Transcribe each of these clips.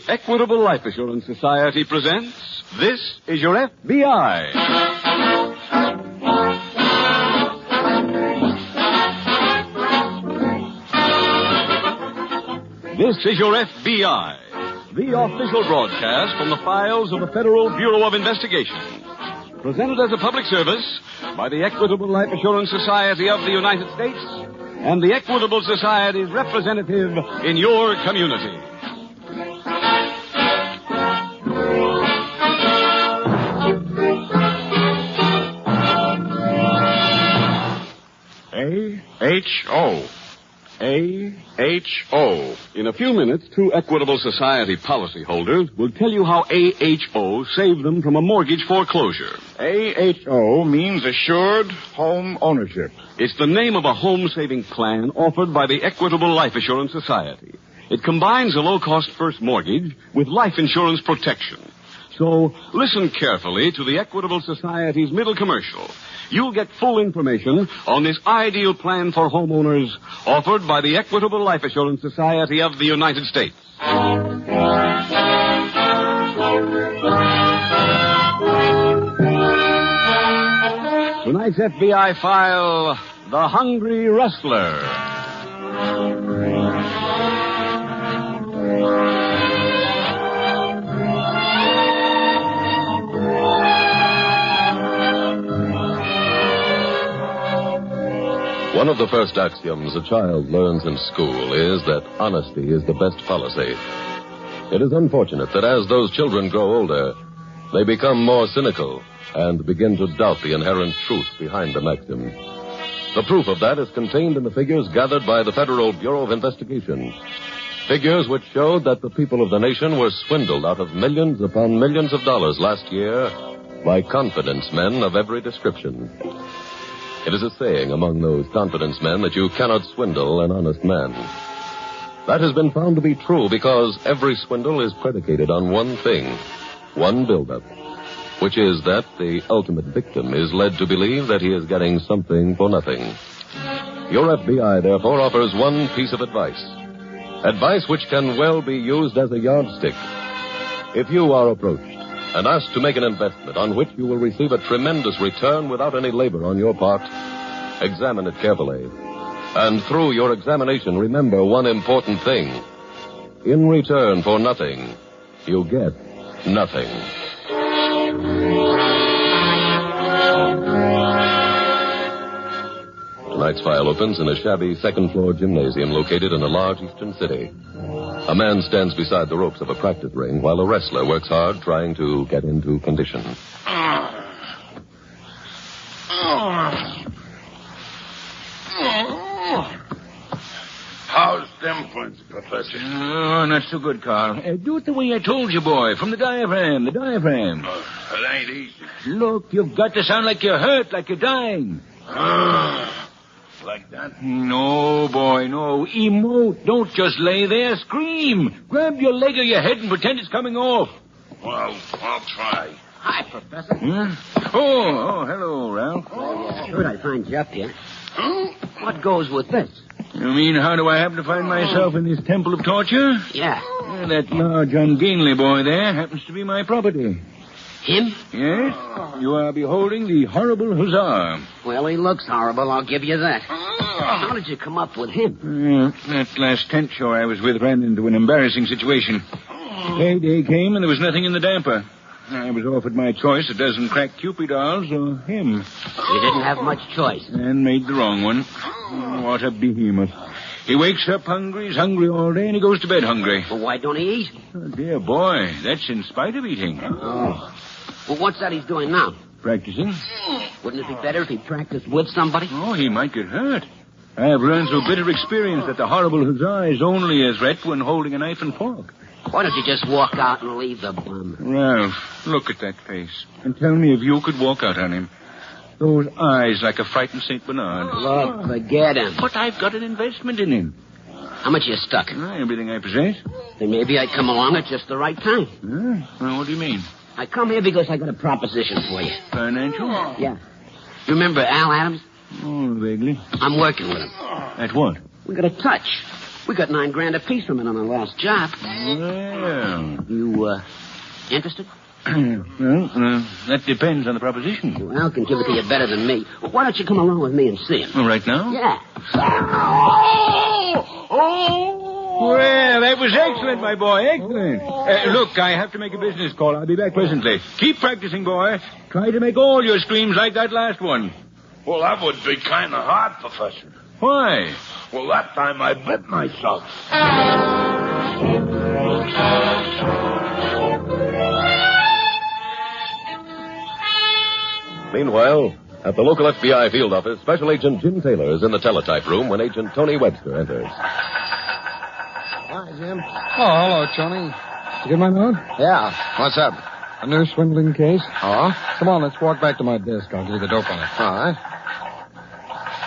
Equitable Life Assurance Society presents This Is Your FBI. This is Your FBI, the official broadcast from the files of the Federal Bureau of Investigation. Presented as a public service by the Equitable Life Assurance Society of the United States and the Equitable Society's representative in your community. A-H-O. A-H-O. In a few minutes, two Equitable Society policyholders will tell you how AHO saved them from a mortgage foreclosure. A-H-O means Assured Home Ownership. It's the name of a home-saving plan offered by the Equitable Life Assurance Society. It combines a low-cost first mortgage with life insurance protection. So listen carefully to the Equitable Society's middle commercial. You'll get full information on this ideal plan for homeowners offered by the Equitable Life Assurance Society of the United States. Tonight's FBI file, The Hungry Rustler. One of the first axioms a child learns in school is that honesty is the best policy. It is unfortunate that as those children grow older, they become more cynical and begin to doubt the inherent truth behind the maxim. The proof of that is contained in the figures gathered by the Federal Bureau of Investigation. Figures which showed that the people of the nation were swindled out of millions upon millions of dollars last year by confidence men of every description. It is a saying among those confidence men that you cannot swindle an honest man. That has been found to be true because every swindle is predicated on one thing, one buildup, which is that the ultimate victim is led to believe that he is getting something for nothing. Your FBI, therefore, offers one piece of advice. Advice which can well be used as a yardstick. If you are approached and asked to make an investment on which you will receive a tremendous return without any labor on your part, examine it carefully. And through your examination, remember one important thing. In return for nothing, you get nothing. Tonight's file opens in a shabby second-floor gymnasium located in a large eastern city. A man stands beside the ropes of a practice ring while a wrestler works hard trying to get into condition. How's them points, Professor? Oh, not so good, Carl. Do it the way I told you, boy. From the diaphragm, It ain't easy. Look, you've got to sound like you're hurt, like you're dying. Like that? No, boy, no. Emote. Don't just lay there. Scream. Grab your leg or your head and pretend it's coming off. Well, I'll try. Hi, Professor. Huh? Oh, hello, Ralph. Good I find you up here. What goes with this? You mean, how do I happen to find myself in this temple of torture? Yeah. That large, ungainly boy there happens to be my property. Him? Yes? You are beholding the horrible huzzar. Well, he looks horrible, I'll give you that. How did you come up with him? That last tent show I was with ran into an embarrassing situation. Payday came and there was nothing in the damper. I was offered my choice, a dozen cracked Cupid dolls or him. You didn't have much choice. And made the wrong one. What a behemoth. He wakes up hungry, he's hungry all day, and he goes to bed hungry. Well, why don't he eat? Oh, dear boy, that's in spite of eating. Oh. Well, what's that he's doing now? Practicing. Wouldn't it be better if he practiced with somebody? Oh, he might get hurt. I have learned through bitter experience that the horrible huzzah is only a threat when holding a knife and fork. Why don't you just walk out and leave the bum? Ralph, look at that face. And tell me if you could walk out on him. Those eyes like a frightened St. Bernard. Look, forget him. But I've got an investment in him. How much you stuck? Everything I possess. Then maybe I'd come along at just the right time. Well, what do you mean? I come here because I got a proposition for you. Financial? Yeah. You remember Al Adams? Oh, vaguely. I'm working with him. At what? We got a touch. We got $9,000 apiece from it on our last job. Well, You, interested? Well, that depends on the proposition. Well, Al can give it to you better than me. Well, why don't you come along with me and see him? Well, right now? Yeah. Well, that was excellent, my boy. Excellent. Look, I have to make a business call. I'll be back presently. Keep practicing, boy. Try to make all your screams like that last one. Well, that would be kind of hard, Professor. Why? Well, that time I bit myself. Meanwhile, at the local FBI field office, Special Agent Jim Taylor is in the teletype room when Agent Tony Webster enters. Hi, Jim. Oh, hello, Tony. You get my note? Yeah. What's up? A new swindling case. Oh? Come on, let's walk back to my desk. I'll give you the dope on it. All right.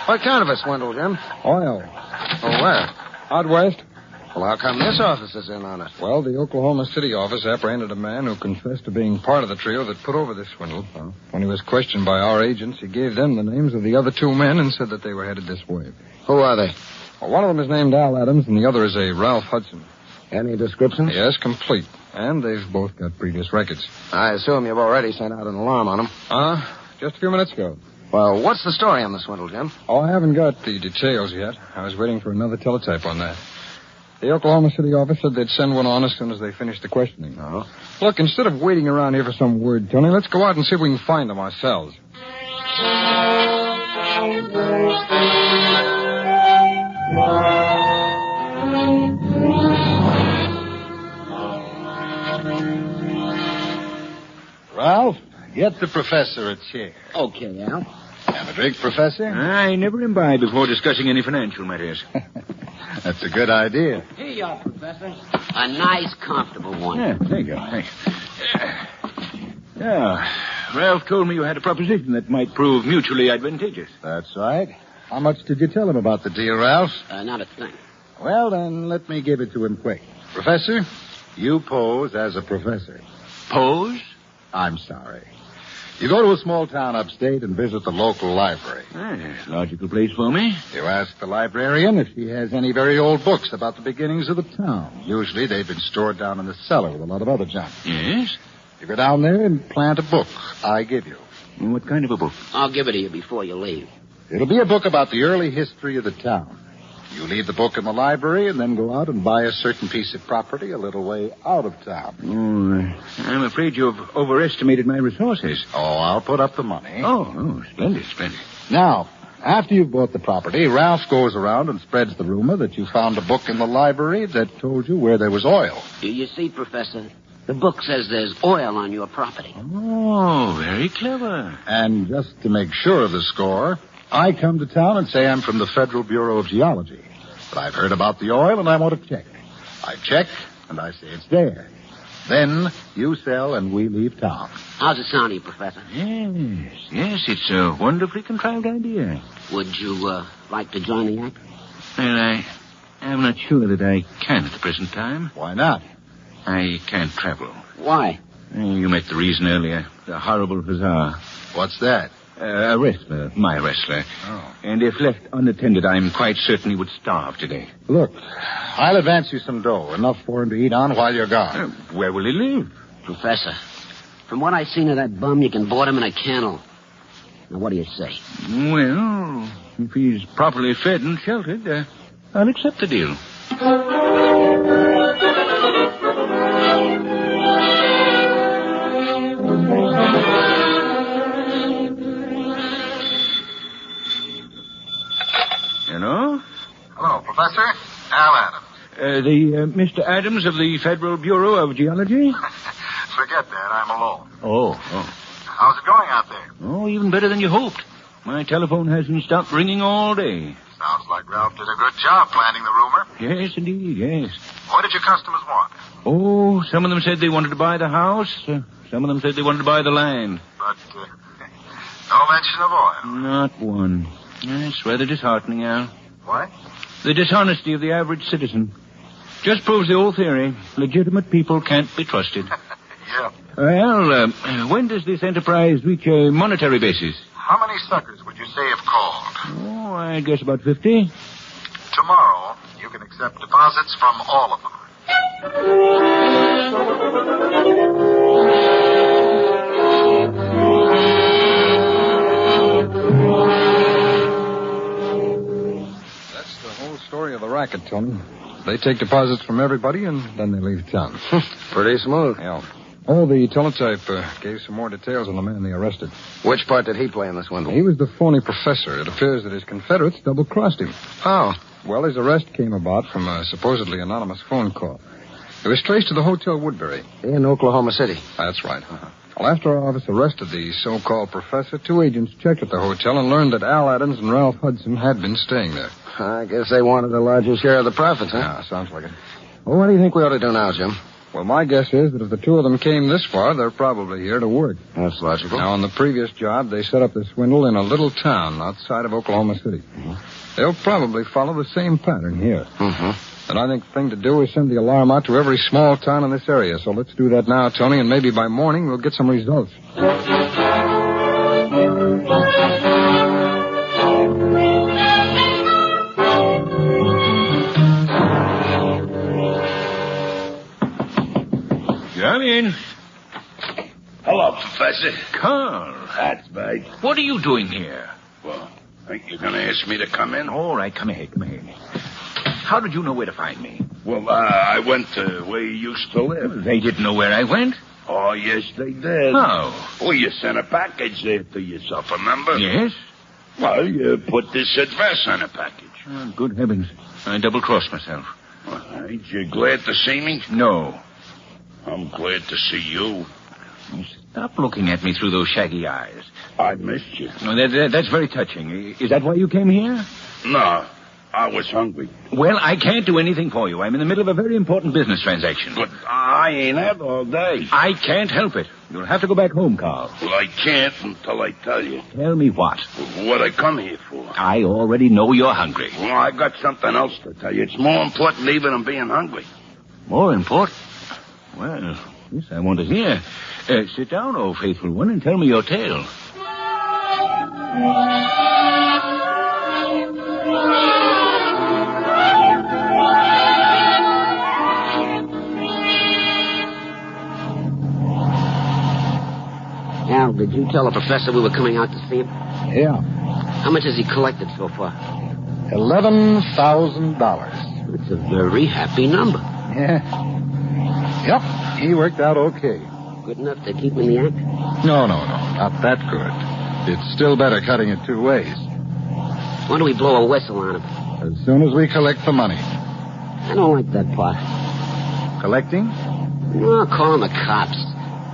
What kind of a swindle, Jim? Oil. Oh, where? Out west. Well, how come this office is in on it? Well, the Oklahoma City office apprehended a man who confessed to being part of the trio that put over this swindle. When he was questioned by our agents, he gave them the names of the other two men and said that they were headed this way. Who are they? Well, one of them is named Al Adams, and the other is a Ralph Hudson. Any descriptions? Yes, complete. And they've both got previous records. I assume you've already sent out an alarm on them. Just a few minutes ago. Well, what's the story on the swindle, Jim? Oh, I haven't got the details yet. I was waiting for another teletype on that. The Oklahoma City office said they'd send one on as soon as they finished the questioning. Oh? Look, instead of waiting around here for some word, Tony, let's go out and see if we can find them ourselves. Ralph, get the professor a chair. Okay, Al. Have a drink, Professor? I never imbibe before discussing any financial matters. That's a good idea. Here you are, Professor. A nice, comfortable one. Yeah, there you go. Thanks. Yeah. Ralph told me you had a proposition that might prove mutually advantageous. That's right. How much did you tell him about the deal, Ralph? Not a thing. Well, then, let me give it to him quick. Professor, you pose as a professor. Pose? I'm sorry. You go to a small town upstate and visit the local library. Logical place for me. You ask the librarian if she has any very old books about the beginnings of the town. Usually they've been stored down in the cellar with a lot of other junk. Yes? You go down there and plant a book I give you. What kind of a book? I'll give it to you before you leave. It'll be a book about the early history of the town. You leave the book in the library and then go out and buy a certain piece of property a little way out of town. Oh, I'm afraid you've overestimated my resources. Oh, I'll put up the money. Oh, splendid, splendid. Now, after you've bought the property, Ralph goes around and spreads the rumor that you found a book in the library that told you where there was oil. You see, Professor, the book says there's oil on your property. Oh, very clever. And just to make sure of the score, I come to town and say I'm from the Federal Bureau of Geology. But I've heard about the oil and I want to check. I check and I say it's there. Then you sell and we leave town. How's it sound to you, Professor? Yes, it's a wonderfully contrived idea. Would you like to join the act? Well, I'm not sure that I can at the present time. Why not? I can't travel. Why? You met the reason earlier. The horrible huzzah. What's that? A wrestler, my wrestler. Oh. And if left unattended, I'm quite certain he would starve today. Look, I'll advance you some dough, enough for him to eat on while you're gone. Where will he live? Professor, from what I've seen of that bum, you can board him in a kennel. Now, what do you say? Well, if he's properly fed and sheltered, I'll accept the deal. Hello, Professor. Al Adams. Mr. Adams of the Federal Bureau of Geology? Forget that. I'm alone. Oh. How's it going out there? Oh, even better than you hoped. My telephone hasn't stopped ringing all day. Sounds like Ralph did a good job planting the rumor. Yes, indeed, yes. What did your customers want? Oh, some of them said they wanted to buy the house. Some of them said they wanted to buy the land. But no mention of oil. Not one. It's rather disheartening, Al. What? The dishonesty of the average citizen. Just proves the old theory. Legitimate people can't be trusted. Yeah. Well, when does this enterprise reach a monetary basis? How many suckers would you say have called? Oh, I guess about 50. Tomorrow, you can accept deposits from all of them. racket, Tony. They take deposits from everybody, and then they leave town. Pretty smooth. Yeah. Oh, the teletype gave some more details on the man they arrested. Which part did he play in this swindle? He was the phony professor. It appears that his Confederates double-crossed him. Oh. Well, his arrest came about from a supposedly anonymous phone call. It was traced to the Hotel Woodbury. In Oklahoma City. That's right. Well, after our office arrested the so-called professor, 2 agents checked at the hotel and learned that Al Adams and Ralph Hudson had been staying there. I guess they wanted a larger share of the profits, huh? Yeah, sounds like it. Well, what do you think we ought to do now, Jim? Well, my guess is that if the 2 of them came this far, they're probably here to work. That's logical. Now, on the previous job, they set up the swindle in a little town outside of Oklahoma City. Mm-hmm. They'll probably follow the same pattern here. Mm-hmm. And I think the thing to do is send the alarm out to every small town in this area. So let's do that now, Tony, and maybe by morning we'll get some results. Come in. Hello, Professor. Carl, That's right. what are you doing here? Well, think you're going to ask me to come in? All right, come ahead. How did you know where to find me? Well, I went to where you used to live. They didn't know where I went. Oh, yes, they did. How? Well, you sent a package there to yourself, remember? Yes? Well, you put this address on a package. Oh, good heavens. I double-crossed myself. Well, ain't you glad to see me? No. I'm glad to see you. Stop looking at me through those shaggy eyes. I missed you. No, that's very touching. Is that why you came here? No, I was hungry. Well, I can't do anything for you. I'm in the middle of a very important business transaction. But I ain't had all day. I can't help it. You'll have to go back home, Carl. Well, I can't until I tell you. Tell me what? What I come here for. I already know you're hungry. Well, I got something else to tell you. It's more important even than being hungry. More important? Well, yes, I want to hear. Sit down, oh faithful one, and tell me your tale. Al, did you tell the professor we were coming out to see him? Yeah. How much has he collected so far? $11,000. That's a very happy number. Yeah. Yep, he worked out okay. Good enough to keep him in the act? No, not that good. It's still better cutting it 2 ways. Why don't we blow a whistle on him? As soon as we collect the money. I don't like that part. Collecting? No, call him the cops.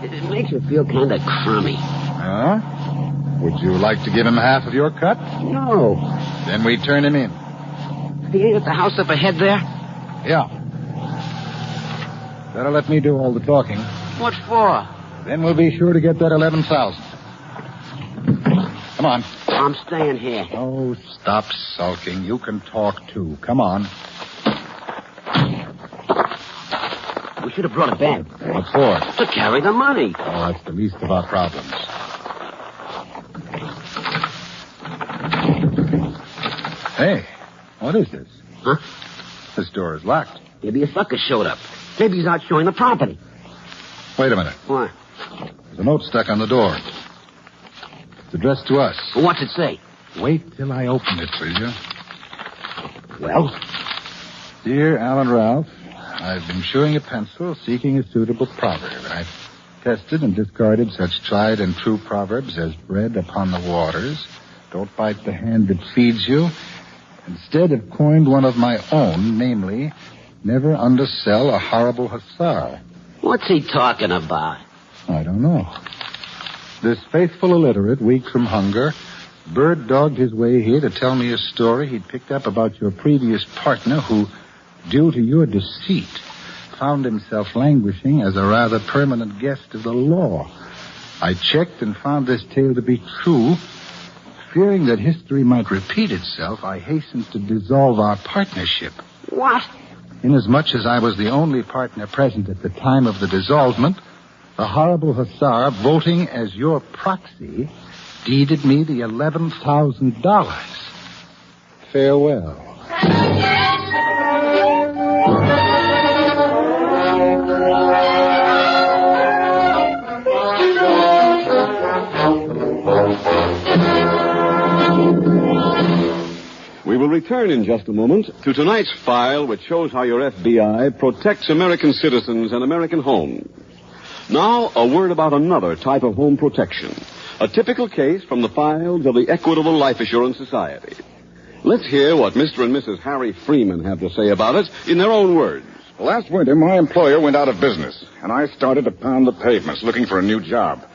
It makes you feel kind of crummy. Huh? Would you like to give him half of your cut? No. Then we turn him in. He ain't at the house up ahead there? Yeah. Better let me do all the talking. What for? Then we'll be sure to get that 11,000. Come on. I'm staying here. Oh, stop sulking. You can talk, too. Come on. We should have brought a bag. What for? To carry the money. Oh, that's the least of our problems. Hey, what is this? Huh? This door is locked. Maybe a sucker showed up. Maybe he's out showing the property. Wait a minute. What? There's a note stuck on the door. It's addressed to us. What's it say? Wait till I open it, will you? Well? Dear Alan Ralph, I've been chewing a pencil seeking a suitable proverb. I've tested and discarded such tried and true proverbs as bread upon the waters, don't bite the hand that feeds you. Instead, have coined one of my own, namely, never undersell a horrible hussar. What's he talking about? I don't know. This faithful illiterate, weak from hunger, bird-dogged his way here to tell me a story he'd picked up about your previous partner who, due to your deceit, found himself languishing as a rather permanent guest of the law. I checked and found this tale to be true. Fearing that history might repeat itself, I hastened to dissolve our partnership. What? Inasmuch as I was the only partner present at the time of the dissolvement, the horrible hussar, voting as your proxy, deeded me the $11,000. Farewell. We will return in just a moment to tonight's file, which shows how your FBI protects American citizens and American homes. Now, a word about another type of home protection. A typical case from the files of the Equitable Life Assurance Society. Let's hear what Mr. and Mrs. Harry Freeman have to say about it in their own words. Last winter, my employer went out of business, and I started to pound the pavements looking for a new job.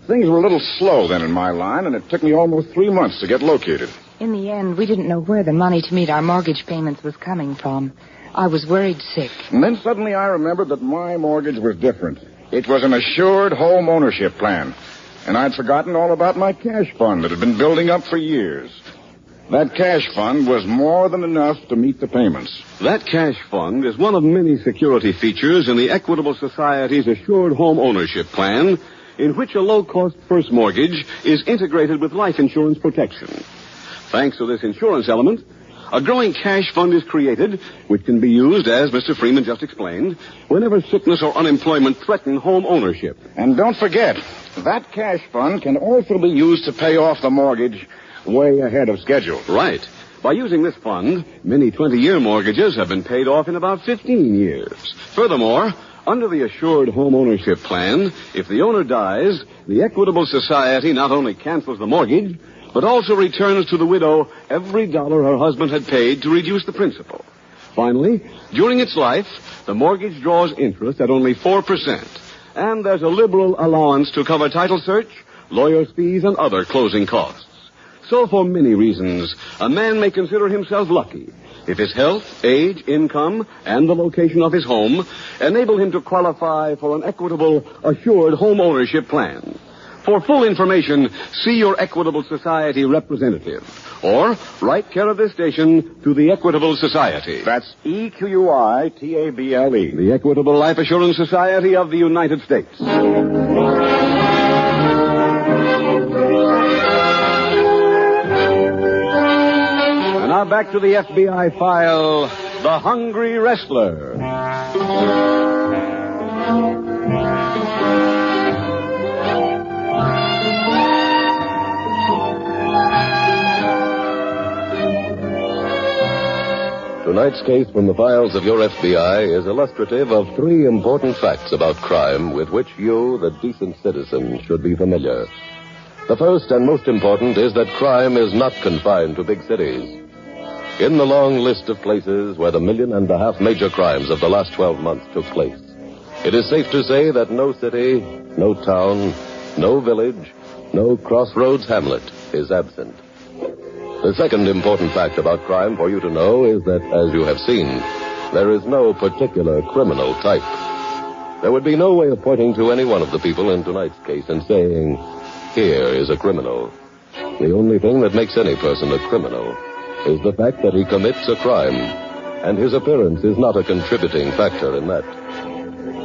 Things were a little slow then in my line, and it took me almost 3 months to get located. In the end, we didn't know where the money to meet our mortgage payments was coming from. I was worried sick. And then suddenly I remembered that my mortgage was different. It was an assured home ownership plan. And I'd forgotten all about my cash fund that had been building up for years. That cash fund was more than enough to meet the payments. That cash fund is one of many security features in the Equitable Society's Assured Home Ownership Plan, in which a low-cost first mortgage is integrated with life insurance protection. Thanks to this insurance element, a growing cash fund is created, which can be used, as Mr. Freeman just explained, whenever sickness or unemployment threaten home ownership. And don't forget, that cash fund can also be used to pay off the mortgage way ahead of schedule. Right. By using this fund, many 20-year mortgages have been paid off in about 15 years. Furthermore, under the Assured Home Ownership Plan, if the owner dies, the Equitable Society not only cancels the mortgage, but also returns to the widow every dollar her husband had paid to reduce the principal. Finally, during its life, the mortgage draws interest at only 4%, and there's a liberal allowance to cover title search, lawyer's fees, and other closing costs. So for many reasons, a man may consider himself lucky if his health, age, income, and the location of his home enable him to qualify for an Equitable Assured Home Ownership Plan. For full information, see your Equitable Society representative, or write care of this station to the Equitable Society. That's EQUITABLE. The Equitable Life Assurance Society of the United States. And now back to the FBI file, The Hungry Wrestler. Tonight's case from the files of your FBI is illustrative of 3 important facts about crime with which you, the decent citizen, should be familiar. The first and most important is that crime is not confined to big cities. In the long list of places where the 1.5 million major crimes of the last 12 months took place, it is safe to say that no city, no town, no village, no crossroads hamlet is absent. The second important fact about crime for you to know is that, as you have seen, there is no particular criminal type. There would be no way of pointing to any one of the people in tonight's case and saying, here is a criminal. The only thing that makes any person a criminal is the fact that he commits a crime, and his appearance is not a contributing factor in that.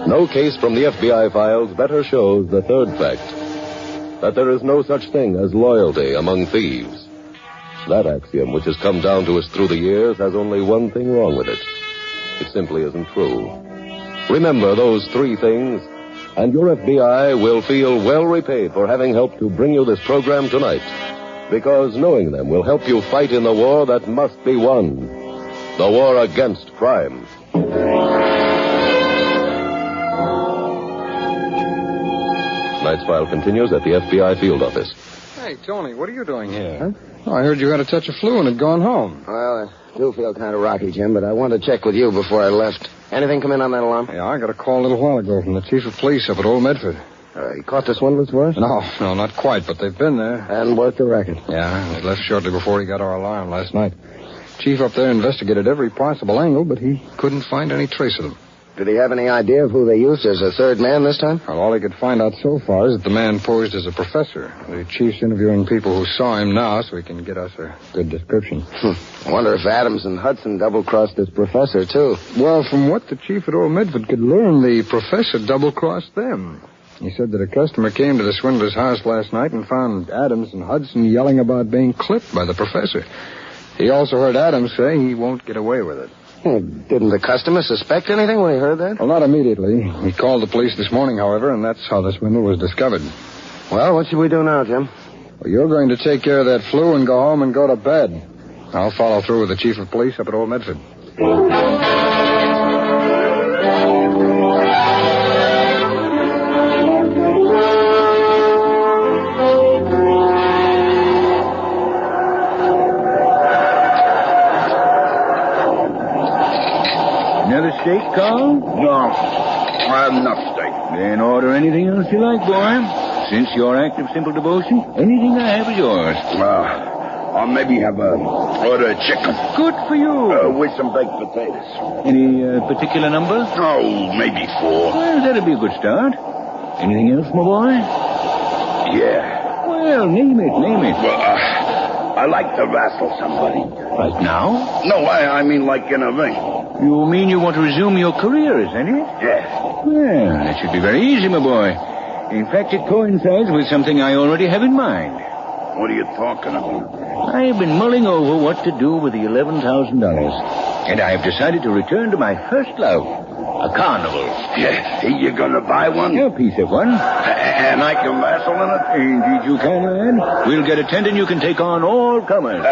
No case from the FBI files better shows the third fact, that there is no such thing as loyalty among thieves. That axiom, which has come down to us through the years, has only one thing wrong with it. It simply isn't true. Remember those 3 things, and your FBI will feel well repaid for having helped to bring you this program tonight, because knowing them will help you fight in the war that must be won, the war against crime. Tonight's file continues at the FBI field office. Hey, Tony, what are you doing here? Huh? Oh, I heard you had a touch of flu and had gone home. Well, I do feel kind of rocky, Jim, but I wanted to check with you before I left. Anything come in on that alarm? Yeah, I got a call a little while ago from the chief of police up at Old Medford. You caught the swindlers for us? No, not quite, but they've been there. And worked the record. Yeah, they left shortly before he got our alarm last night. Chief up there investigated every possible angle, but he couldn't find any trace of them. Did he have any idea of who they used as a third man this time? Well, all he could find out so far is that the man posed as a professor. The chief's interviewing people who saw him now so he can get us a good description. I wonder if Adams and Hudson double-crossed this professor, too. Well, from what the chief at Old Medford could learn, the professor double-crossed them. He said that a customer came to the swindler's house last night and found Adams and Hudson yelling about being clipped by the professor. He also heard Adams say he won't get away with it. Didn't the customer suspect anything when he heard that? Well, not immediately. He called the police this morning, however, and that's how the swindle was discovered. Well, what should we do now, Jim? Well, you're going to take care of that flu and go home and go to bed. I'll follow through with the chief of police up at Old Medford. Another steak, Carl? No, I have enough steak. Then order anything else you like, boy. Since your act of simple devotion, anything I have is yours. I'll maybe have order chicken. Good for you. With some baked potatoes. Any particular number? Oh, maybe 4. Well, that'd be a good start. Anything else, my boy? Yeah. Well, name it. Well, I like to wrestle somebody. Right now? No, I mean like in a ring. You mean you want to resume your career, isn't it? Yeah. Well, that should be very easy, my boy. In fact, it coincides with something I already have in mind. What are you talking about? I've been mulling over what to do with the $11,000. And I've decided to return to my first love, a carnival. Yeah. You gonna buy one? A piece of one. And I can wrestle in it? Indeed you can, lad. We'll get a tent and you can take on all comers.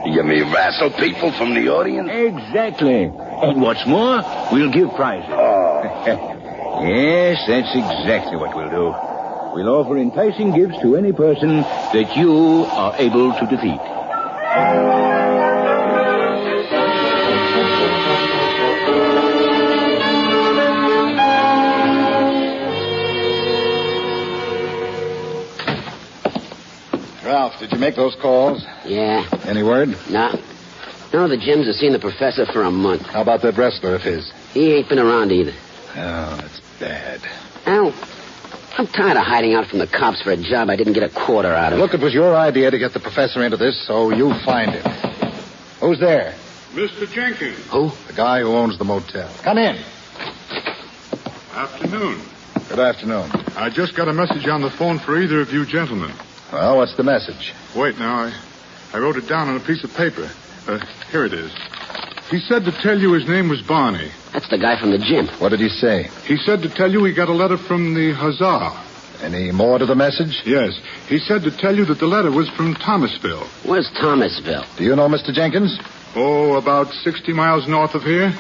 You mean wrestle people from the audience? Exactly. And what's more, we'll give prizes. Oh. Yes, that's exactly what we'll do. We'll offer enticing gifts to any person that you are able to defeat. Ralph, did you make those calls? Yeah. Any word? No, the Jims have seen the professor for a month. How about that wrestler of his? He ain't been around either. Oh, that's bad. Al, I'm tired of hiding out from the cops for a job I didn't get a quarter out of. Look, it was your idea to get the professor into this, so you find him. Who's there? Mr. Jenkins. Who? The guy who owns the motel. Come in. Afternoon. Good afternoon. I just got a message on the phone for either of you gentlemen. Well, what's the message? Wait now, I wrote it down on a piece of paper. Here it is. He said to tell you his name was Barney. That's the guy from the gym. What did he say? He said to tell you he got a letter from the Huzzah. Any more to the message? Yes. He said to tell you that the letter was from Thomasville. Where's Thomasville? Do you know Mr. Jenkins? Oh, about 60 miles north of here.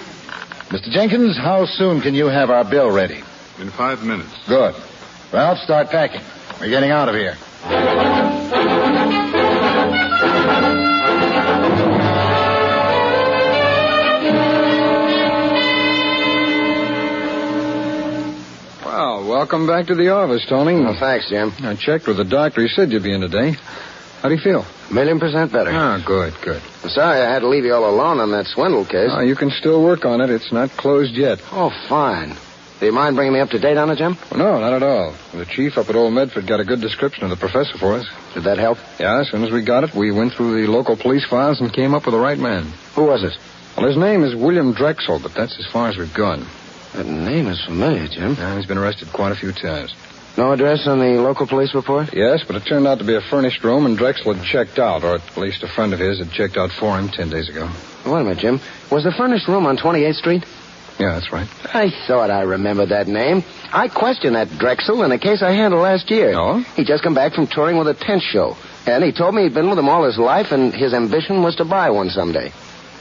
Mr. Jenkins, how soon can you have our bill ready? In 5 minutes. Good. Ralph, start packing. We're getting out of here. Well, welcome back to the office, Tony. Well, thanks, Jim. I checked with the doctor. He said you'd be in today. How do you feel? 1,000,000% better. Ah, good. I'm sorry I had to leave you all alone on that swindle case. Oh, you can still work on it. It's not closed yet. Oh, fine. Do you mind bringing me up to date on it, Jim? No, not at all. The chief up at Old Medford got a good description of the professor for us. Did that help? Yeah, as soon as we got it, we went through the local police files and came up with the right man. Who was it? Well, his name is William Drexel, but that's as far as we've gone. That name is familiar, Jim. Yeah, he's been arrested quite a few times. No address on the local police report? Yes, but it turned out to be a furnished room, and Drexel had checked out, or at least a friend of his had checked out for him 10 days ago. Wait a minute, Jim. Was the furnished room on 28th Street? Yeah, that's right. I thought I remembered that name. I questioned that Drexel in a case I handled last year. Oh? He'd just come back from touring with a tent show. And he told me he'd been with them all his life, and his ambition was to buy one someday.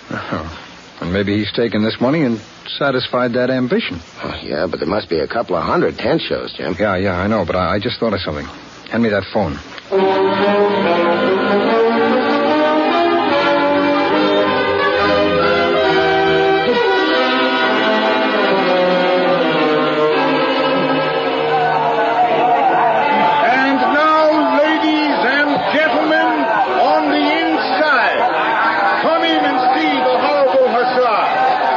Oh. And maybe he's taken this money and satisfied that ambition. Oh, yeah, but there must be a couple of hundred tent shows, Jim. Yeah, I know, but I just thought of something. Hand me that phone. And now, ladies and gentlemen, on the inside, come in and see the horrible hussar,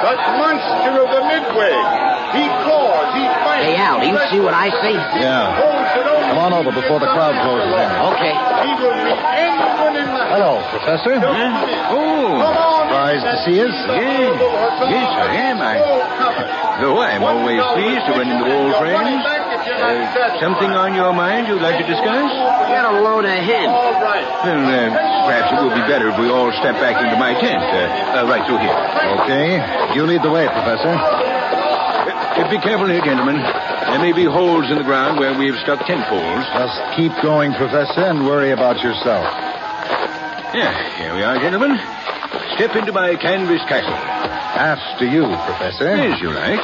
that monster of the Midway. He claws, he fights. Hey, Al, do you see what I see? Yeah. Come on over before the crowd closes in. Okay. He will meet anyone in the house. Hello, Professor. Oh, Surprised to see us? yes, I am. Though I'm always pleased to run into old friends. Something on your mind you'd like to discuss? Get a load of him. Well, perhaps it would be better if we all step back into my tent, right through here. Okay. You lead the way, Professor. Be careful here, gentlemen. There may be holes in the ground where we've stuck tent poles. Just keep going, Professor, and worry about yourself. Yeah, here we are, gentlemen. Step into my canvas castle. After you, Professor. As you like.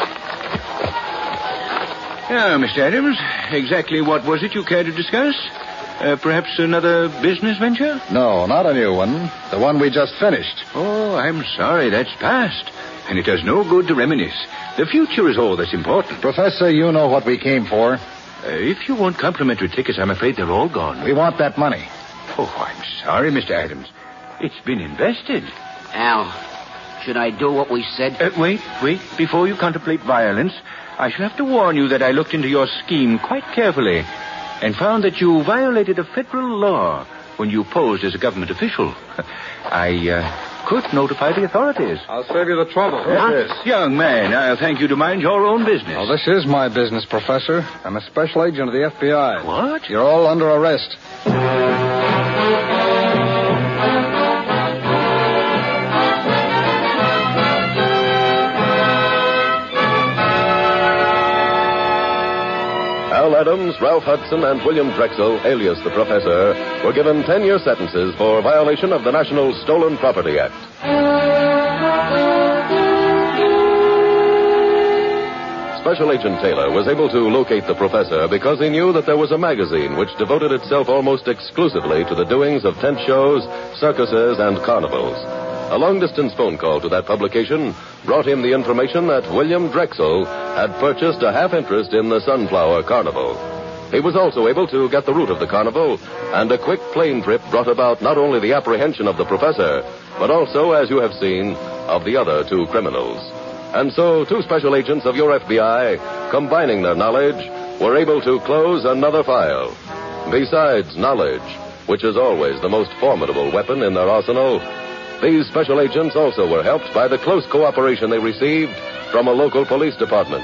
Now, Mr. Adams, exactly what was it you cared to discuss? Perhaps another business venture? No, not a new one. The one we just finished. Oh, I'm sorry, that's past. And it does no good to reminisce. The future is all that's important. Professor, you know what we came for. If you want complimentary tickets, I'm afraid they're all gone. We want that money. Oh, I'm sorry, Mr. Adams. It's been invested. Al, should I do what we said? Wait. Before you contemplate violence, I shall have to warn you that I looked into your scheme quite carefully and found that you violated a federal law when you posed as a government official. I could notify the authorities. I'll save you the trouble. Yes. Young man, I'll thank you to mind your own business. Oh, this is my business, Professor. I'm a special agent of the FBI. What? You're all under arrest. Al Adams, Ralph Hudson, and William Drexel, alias the Professor, were given 10-year sentences for violation of the National Stolen Property Act. Special Agent Taylor was able to locate the Professor because he knew that there was a magazine which devoted itself almost exclusively to the doings of tent shows, circuses, and carnivals. A long-distance phone call to that publication brought him the information that William Drexel had purchased a half interest in the Sunflower Carnival. He was also able to get the route of the carnival, and a quick plane trip brought about not only the apprehension of the Professor, but also, as you have seen, of the other two criminals. And so, two special agents of your FBI, combining their knowledge, were able to close another file. Besides knowledge, which is always the most formidable weapon in their arsenal, these special agents also were helped by the close cooperation they received from a local police department,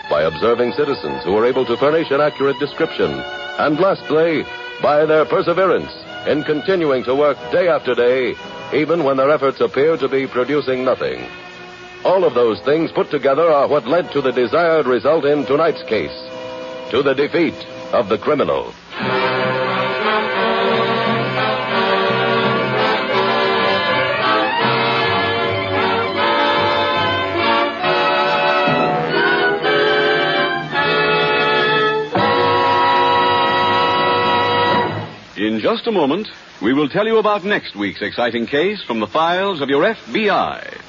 by observing citizens who were able to furnish an accurate description, and lastly, by their perseverance in continuing to work day after day, even when their efforts appear to be producing nothing. All of those things put together are what led to the desired result in tonight's case, to the defeat of the criminal. In just a moment, we will tell you about next week's exciting case from the files of your FBI.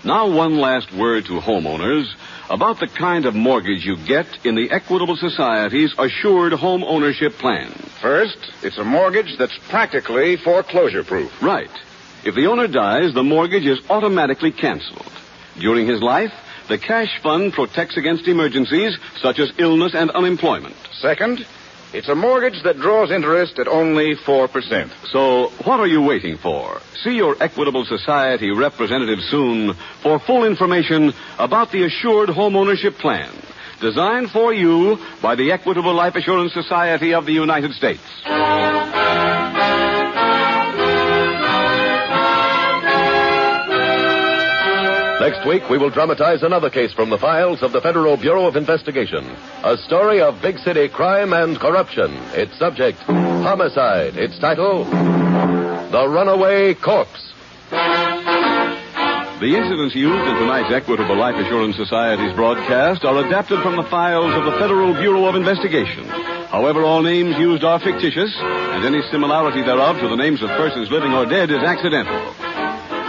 Now, one last word to homeowners about the kind of mortgage you get in the Equitable Society's Assured Home Ownership Plan. First, it's a mortgage that's practically foreclosure-proof. Right. If the owner dies, the mortgage is automatically canceled. During his life, the cash fund protects against emergencies such as illness and unemployment. Second, it's a mortgage that draws interest at only 4%. So, what are you waiting for? See your Equitable Society representative soon for full information about the Assured Home Ownership Plan, designed for you by the Equitable Life Assurance Society of the United States. Next week, we will dramatize another case from the files of the Federal Bureau of Investigation. A story of big city crime and corruption. Its subject, homicide. Its title, The Runaway Corpse. The incidents used in tonight's Equitable Life Assurance Society's broadcast are adapted from the files of the Federal Bureau of Investigation. However, all names used are fictitious, and any similarity thereof to the names of persons living or dead is accidental.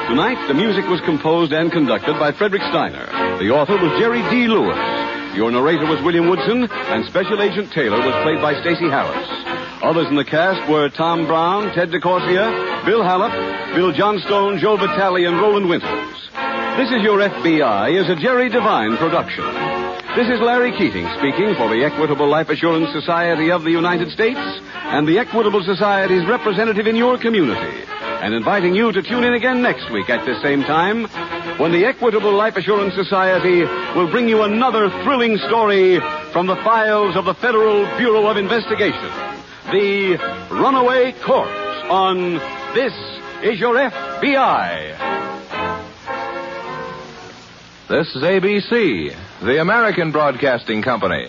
Tonight, the music was composed and conducted by Frederick Steiner. The author was Jerry D. Lewis. Your narrator was William Woodson, and Special Agent Taylor was played by Stacy Harris. Others in the cast were Tom Brown, Ted DeCorsia, Bill Hallop, Bill Johnstone, Joe Vitale, and Roland Winters. This Is Your FBI is a Jerry Devine production. This is Larry Keating speaking for the Equitable Life Assurance Society of the United States and the Equitable Society's representative in your community, and inviting you to tune in again next week at this same time when the Equitable Life Assurance Society will bring you another thrilling story from the files of the Federal Bureau of Investigation, The Runaway Corpse, on This Is Your FBI. This is ABC, the American Broadcasting Company.